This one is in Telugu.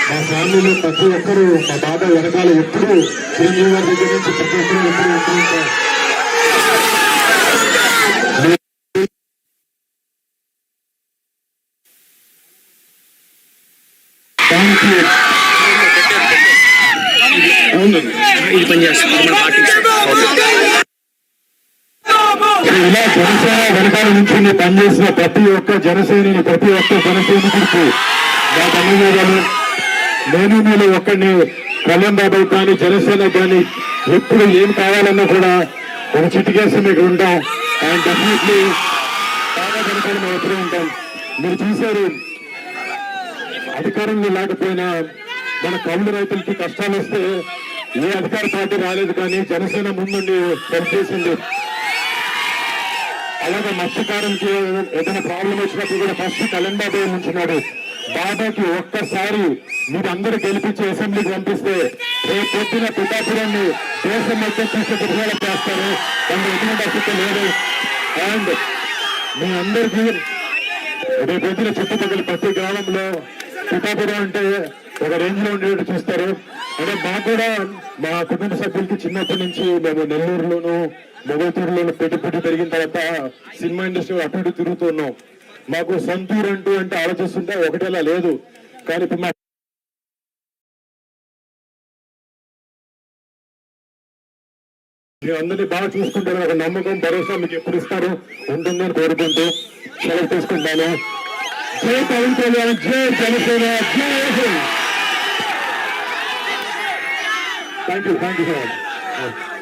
మా ఫ్యామిలీలో ప్రతి ఒక్కరు మా బాబా వెనకాల ఎప్పుడు చిరంజీవి గారి దగ్గర నుంచి ప్రతి ఒక్కరు ఎప్పుడు ఉంటుంటారు. ఇలా జనసేన వెనకాల నుంచి పనిచేసిన ప్రతి ఒక్క జనసేనని ప్రతి ఒక్క జనసైనికుడికి నా ధన్యవాదాలు. నేను మీలో ఒక్కడిని కళ్యాణ్ బాబాయ్ కానీ జనసేన కానీ ఎప్పుడు ఏం కావాలన్నా కూడా ఒక చిటికేసి మీకు ఉంటాం. అండ్ డెఫినెట్లీ బాగా జనసేన మేము ఎప్పుడు ఉంటాం. మీరు చూశారు, అధికారంలో లేకపోయినా మన కౌలు రైతులకి కష్టాలు వస్తే ఏ అధికార పార్టీ రాలేదు, కానీ జనసేన ముందుండి పనిచేసింది. అలాగే మత్స్యకారులకి ఏదైనా ప్రాబ్లం వచ్చినప్పుడు కూడా ఫస్ట్ కళ్యాణ్ బాబాయ్ ఉంచున్నాడు. బాబాకి ఒక్కసారి మీరు అందరూ గెలిపించి అసెంబ్లీకి పంపిస్తే రేపు పొద్దున పిఠాపురాన్ని దేశం మొత్తం తీసుకు చేస్తారు. దాని ఎటువంటి అసలు లేదు. అండ్ మీ అందరికీ రేపు పొద్దున చుట్టుపక్కల ప్రతి గ్రామంలో పిఠాపురం అంటే ఒక రేంజ్ లో ఉండేటట్టు చూస్తారు. అంటే మాకు కూడా మా కుటుంబ సభ్యులకి చిన్నప్పటి నుంచి మేము నెల్లూరులోను మొగతూరులోను పెట్టి పెరిగిన తర్వాత సినిమా ఇండస్ట్రీ అటు ఇటు తిరుగుతున్నాం. మాకు సొంతూరు అంటే ఆలోచిస్తుంటే ఒకటేలా లేదు. కానీ ఇప్పుడు మా మీరు అందరినీ బాగా చూసుకుంటారు, ఒక నమ్మకం భరోసా మీకు ఎప్పుడు ఇస్తారు ఉంటుందని కోరుకుంటూ సెలవు తీసుకుంటాను. జై పవన్ కళ్యాణ్, జై జనసేన, జై థ్యాంక్ యూ సో మచ్.